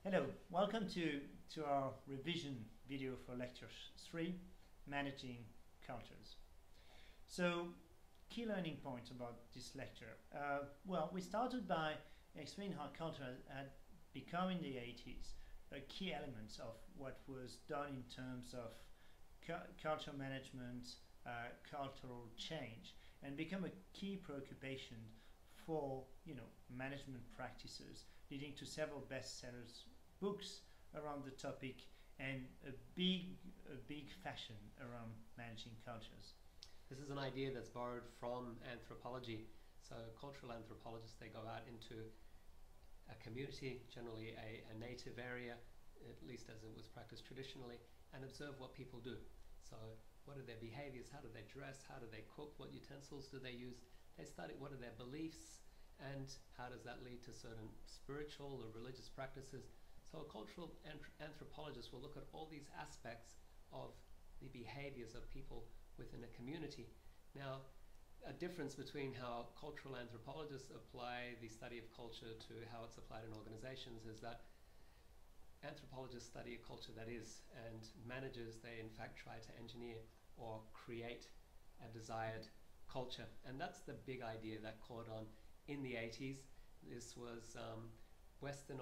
Hello, welcome to our revision video for lecture 3, Managing Cultures. So, key learning points about this lecture. Well, we started by explaining how culture had become in the 80s a key element of what was done in terms of culture management, cultural change, and become a key preoccupation for management practices, leading to several bestsellers books around the topic and a big fashion around managing cultures. This is an idea that's borrowed from anthropology. So cultural anthropologists, they go out into a community, generally a native area, at least as it was practiced traditionally, and observe what people do. So what are their behaviors, how do they dress, how do they cook, what utensils do they use? They study what are their beliefs and how does that lead to certain spiritual or religious practices. So a cultural anthropologist will look at all these aspects of the behaviors of people within a community. Now, a difference between how cultural anthropologists apply the study of culture to how it's applied in organizations is that anthropologists study a culture that is, and managers, they in fact try to engineer or create a desired culture. And that's the big idea that caught on in the 80s. This was Western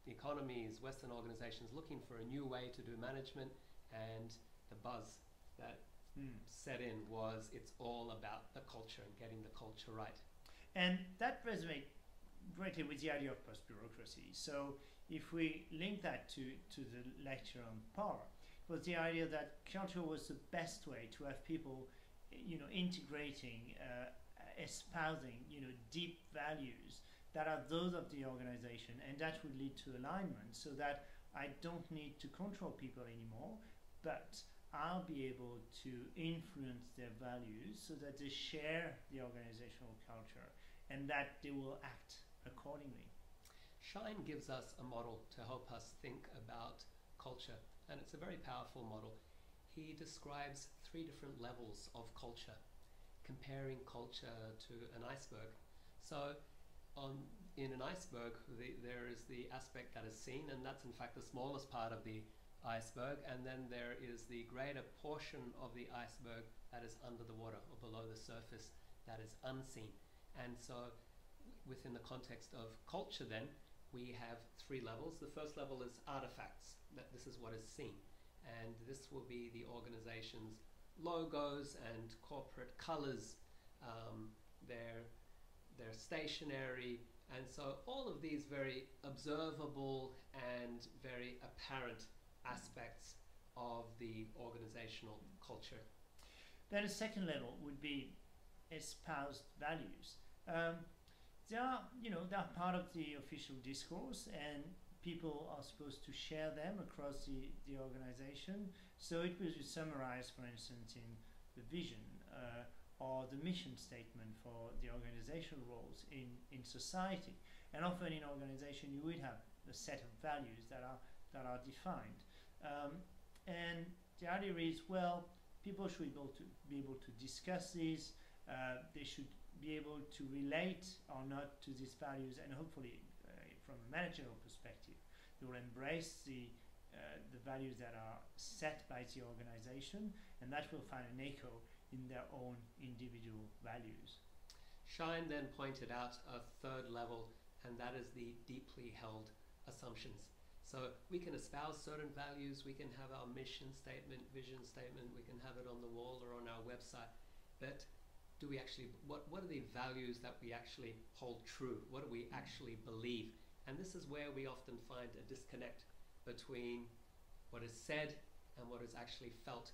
economies, Western organizations looking for a new way to do management, and the buzz that set in was it's all about the culture and getting the culture right. And that resonates greatly with the idea of post-bureaucracy. So if we link that to the lecture on power, it was the idea that culture was the best way to have people integrating, espousing deep values that are those of the organization, and that would lead to alignment, so that I don't need to control people anymore, but I'll be able to influence their values so that they share the organizational culture and that they will act accordingly. Shine gives us a model to help us think about culture, and it's a very powerful model. He describes 3 different levels of culture, comparing culture to an iceberg. So in an iceberg, there is the aspect that is seen, and that's in fact the smallest part of the iceberg, and then there is the greater portion of the iceberg that is under the water or below the surface that is unseen. And so within the context of culture then, we have 3 levels. The first level is artifacts, that this is what is seen, and this will be the organization's logos and corporate colors, their stationery, and so all of these very observable and very apparent aspects of the organizational culture. Then a second level would be espoused values. They are part of the official discourse, and people are supposed to share them across the organization. So it was summarized, for instance, in the vision or the mission statement for the organizational roles in society. And often in organization you would have a set of values that are defined. And the idea is, well, people should be able to discuss these. They should be able to relate or not to these values, and hopefully from a managerial perspective they will embrace the values that are set by the organization, and that will find an echo in their own individual values. Shine then pointed out a 3rd level, and that is the deeply held assumptions. So we can espouse certain values, we can have our mission statement, vision statement, we can have it on the wall or on our website, but do we actually, what are the values that we actually hold true? What do we actually believe? And this is where we often find a disconnect between what is said and what is actually felt.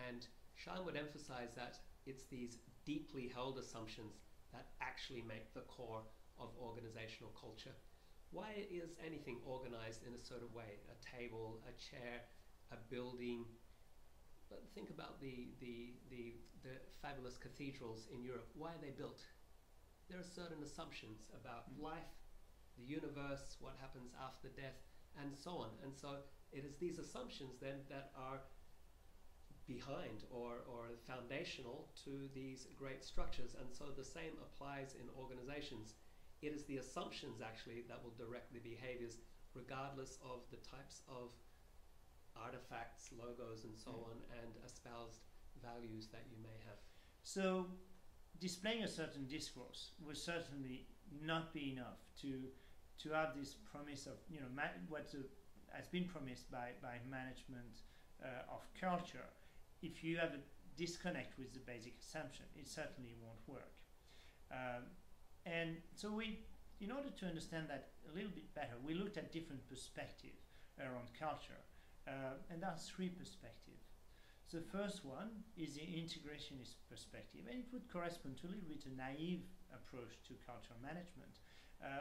And Shine would emphasize that it's these deeply held assumptions that actually make the core of organizational culture. Why is anything organized in a certain way? A table, a chair, a building. But think about the fabulous cathedrals in Europe. Why are they built? There are certain assumptions about life, the universe, what happens after death, and so on. And so it is these assumptions then that are behind or foundational to these great structures. And so the same applies in organizations. It is the assumptions actually that will direct the behaviors regardless of the types of artifacts, logos, and so on, and espoused values that you may have. So, displaying a certain discourse will certainly not be enough to have this promise of, you know, has been promised by management of culture. If you have a disconnect with the basic assumption, it certainly won't work. And so in order to understand that a little bit better, we looked at different perspectives around culture, and there are three perspectives. The first one is the integrationist perspective, and it would correspond to a little bit a naive approach to culture management,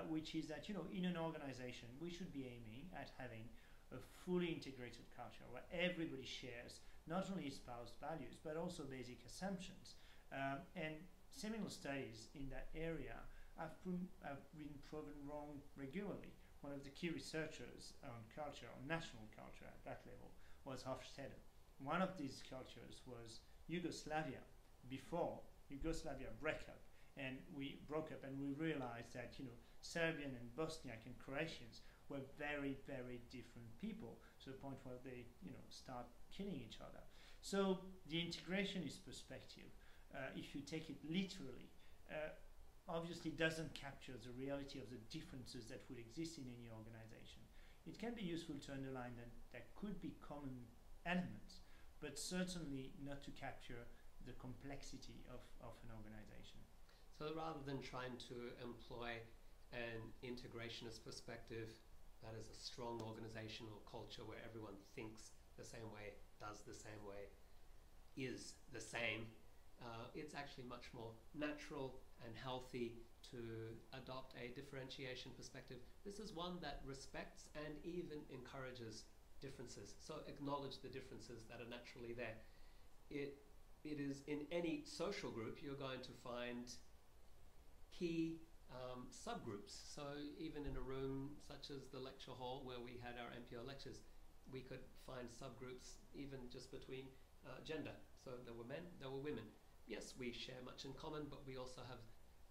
which is that, you know, in an organization we should be aiming at having a fully integrated culture where everybody shares not only espoused values but also basic assumptions. And seminal studies in that area have been proven wrong regularly. One of the key researchers on culture, on national culture at that level, was Hofstede. One of these cultures was Yugoslavia, before Yugoslavia broke up, and we realized that, you know, Serbian and Bosniak and Croatians were very, very different people, to the point where they, you know, start killing each other. So the integrationist perspective, if you take it literally, obviously doesn't capture the reality of the differences that would exist in any organization. It can be useful to underline that there could be common elements, but certainly not to capture the complexity of an organization. So rather than trying to employ an integrationist perspective that is a strong organizational culture where everyone thinks the same way, does the same way, is the same, it's actually much more natural and healthy to adopt a differentiation perspective. This is one that respects and even encourages differences. So acknowledge the differences that are naturally there. It is in any social group you're going to find key subgroups. So even in a room such as the lecture hall where we had our MPO lectures, we could find subgroups even just between gender. So there were men, there were women. Yes, we share much in common, but we also have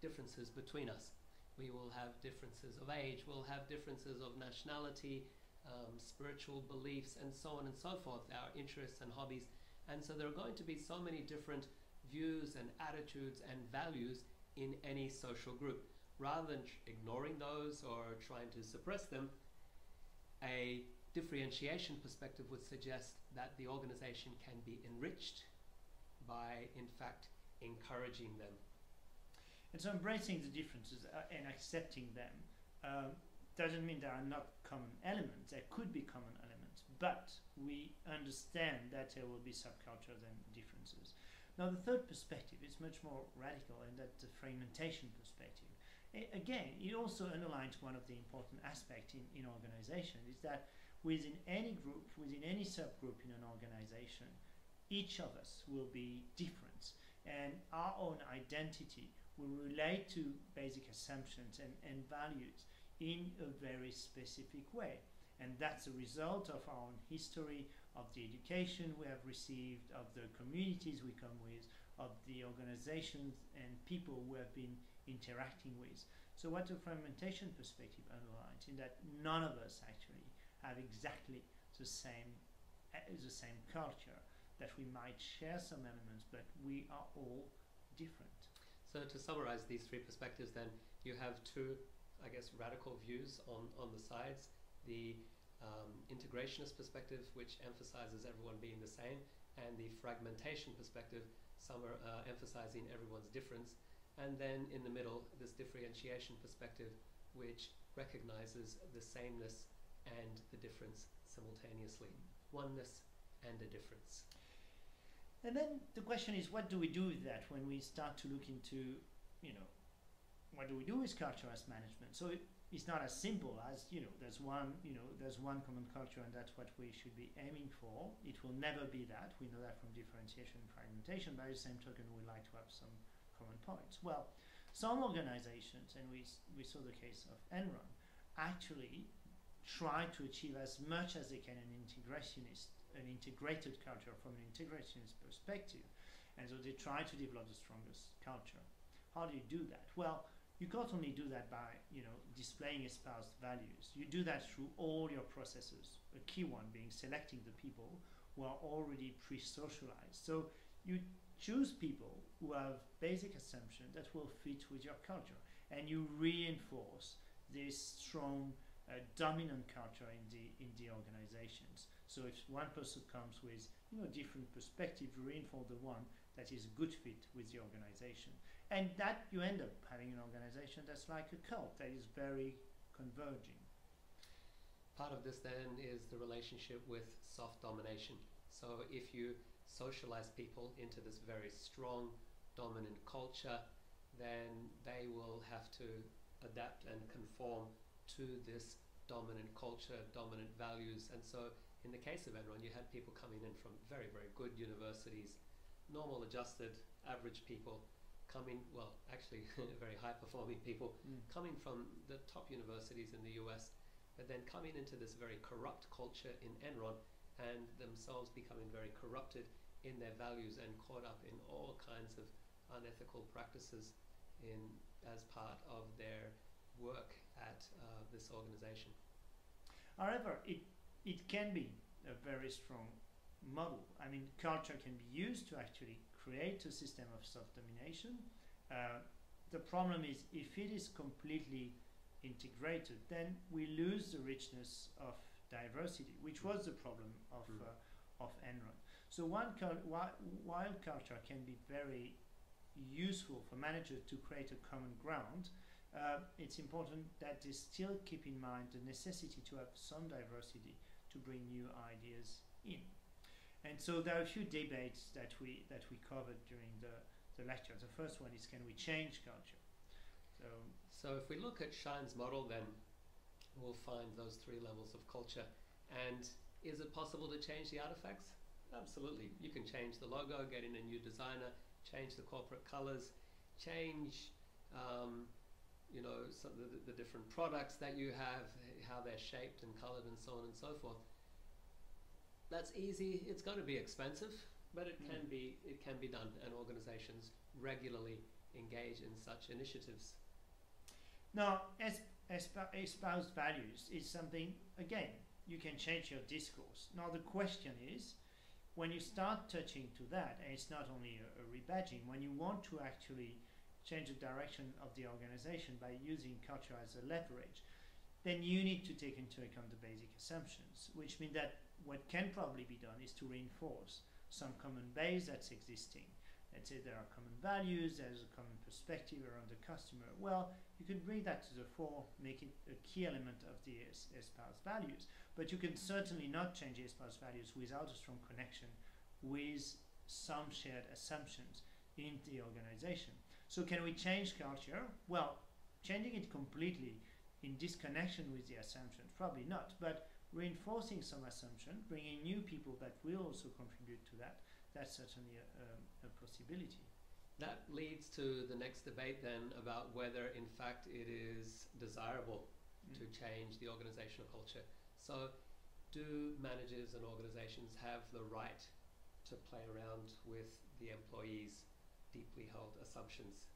differences between us. We will have differences of age, we'll have differences of nationality, spiritual beliefs, and so on and so forth, our interests and hobbies. And so there are going to be so many different views and attitudes and values in any social group. Rather than ignoring those or trying to suppress them, a differentiation perspective would suggest that the organization can be enriched by, in fact, encouraging them. And so embracing the differences and accepting them doesn't mean there are not common elements. There could be common elements, but we understand that there will be subcultures and differences. Now the third perspective is much more radical, and that's the fragmentation perspective. Again, it also underlines one of the important aspects in organization, is that within any group, within any subgroup in an organization, each of us will be different, and our own identity will relate to basic assumptions and values in a very specific way. And that's a result of our own history, of the education we have received, of the communities we come with, of the organizations and people we have been interacting with. So what the fragmentation perspective underlines is that none of us actually have exactly the same culture, that we might share some elements, but we are all different. So to summarize these three perspectives then, you have two, I guess, radical views on the sides. The integrationist perspective, which emphasizes everyone being the same, and the fragmentation perspective, some are emphasizing everyone's difference. And then in the middle, this differentiation perspective, which recognizes the sameness and the difference simultaneously. Oneness and a difference. And then the question is, what do we do with that when we start to look into, you know, what do we do with culture as management? So it's not as simple as, you know, there's one common culture and that's what we should be aiming for. It will never be that. We know that from differentiation and fragmentation. By the same token, we like to have some common points. Well, some organizations, and we saw the case of Enron, actually try to achieve as much as they can an integrated culture from an integrationist perspective, and so they try to develop the strongest culture. How do you do that? Well, you can't only do that by, displaying espoused values. You do that through all your processes. A key one being selecting the people who are already pre-socialized. So you choose people who have basic assumptions that will fit with your culture, and you reinforce this strong dominant culture in the organizations. So if one person comes with different perspective, you reinforce the one that is a good fit with the organization, and that you end up having an organization that's like a cult that is very converging. Part of this then is the relationship with soft domination. So if you socialize people into this very strong dominant culture, then they will have to adapt and conform to this dominant culture, dominant values. And so in the case of Enron, you had people coming in from very, very good universities, normal adjusted average people coming, well, actually very high performing people coming from the top universities in the US, but then coming into this very corrupt culture in Enron and themselves becoming very corrupted in their values and caught up in all kinds of unethical practices as part of their work at this organization. However, it can be a very strong model. I mean, culture can be used to actually create a system of self-domination. The problem is if it is completely integrated, then we lose the richness of diversity, which was the problem of Enron. So while culture can be very useful for managers to create a common ground, it's important that they still keep in mind the necessity to have some diversity to bring new ideas in. And so there are a few debates that we covered during the lecture. The first one is, can we change culture? So if we look at Shine's model, then we'll find those three levels of culture. And is it possible to change the artifacts? Absolutely. You can change the logo, get in a new designer, change the corporate colors, change some of the different products that you have, how they're shaped and colored and so on and so forth. That's easy. It's going to be expensive, but it can be done, and organizations regularly engage in such initiatives. Now, espoused values is something, again, you can change your discourse. Now the question is, when you start touching to that, and it's not only a rebadging, when you want to actually change the direction of the organization by using culture as a leverage, then you need to take into account the basic assumptions, which mean that what can probably be done is to reinforce some common base that's existing. Let's say there are common values, there's a common perspective around the customer. Well, you can bring that to the fore, make it a key element of the espoused values. But you can certainly not change espoused values without a strong connection with some shared assumptions in the organization. So can we change culture? Well, changing it completely in disconnection with the assumptions, probably not, but reinforcing some assumption, bringing new people that will also contribute to that, that's certainly a possibility. That leads to the next debate then about whether in fact it is desirable to change the organizational culture. So do managers and organizations have the right to play around with the employees' deeply held assumptions?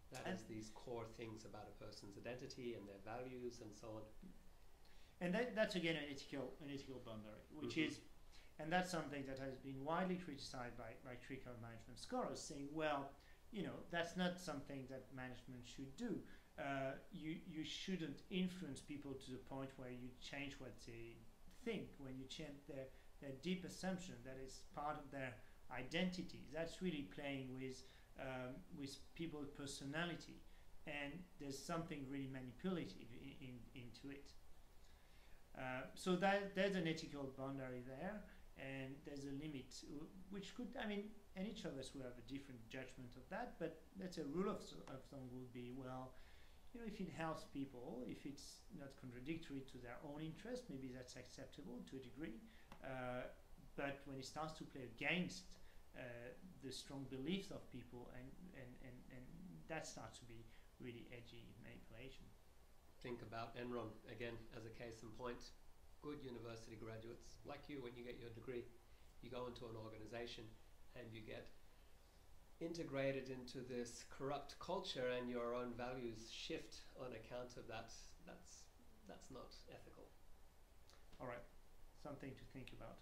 That is these core things about a person's identity and their values and so on. And that's again an ethical boundary, which is, and that's something that has been widely criticized by critical management scholars, saying, well, that's not something that management should do. You shouldn't influence people to the point where you change what they think, when you change their deep assumption that is part of their identity. That's really playing with people's personality, and there's something really manipulative into it. So there's an ethical boundary there, and there's a limit, which could, and each of us will have a different judgment of that, but that's a rule of thumb would be, well, if it helps people, if it's not contradictory to their own interest, maybe that's acceptable to a degree, but when it starts to play against the strong beliefs of people, and that starts to be really edgy manipulation. Think about Enron again as a case in point. Good university graduates like you, when you get your degree, you go into an organization and you get integrated into this corrupt culture and your own values shift on account of that, that's not ethical. All right, something to think about.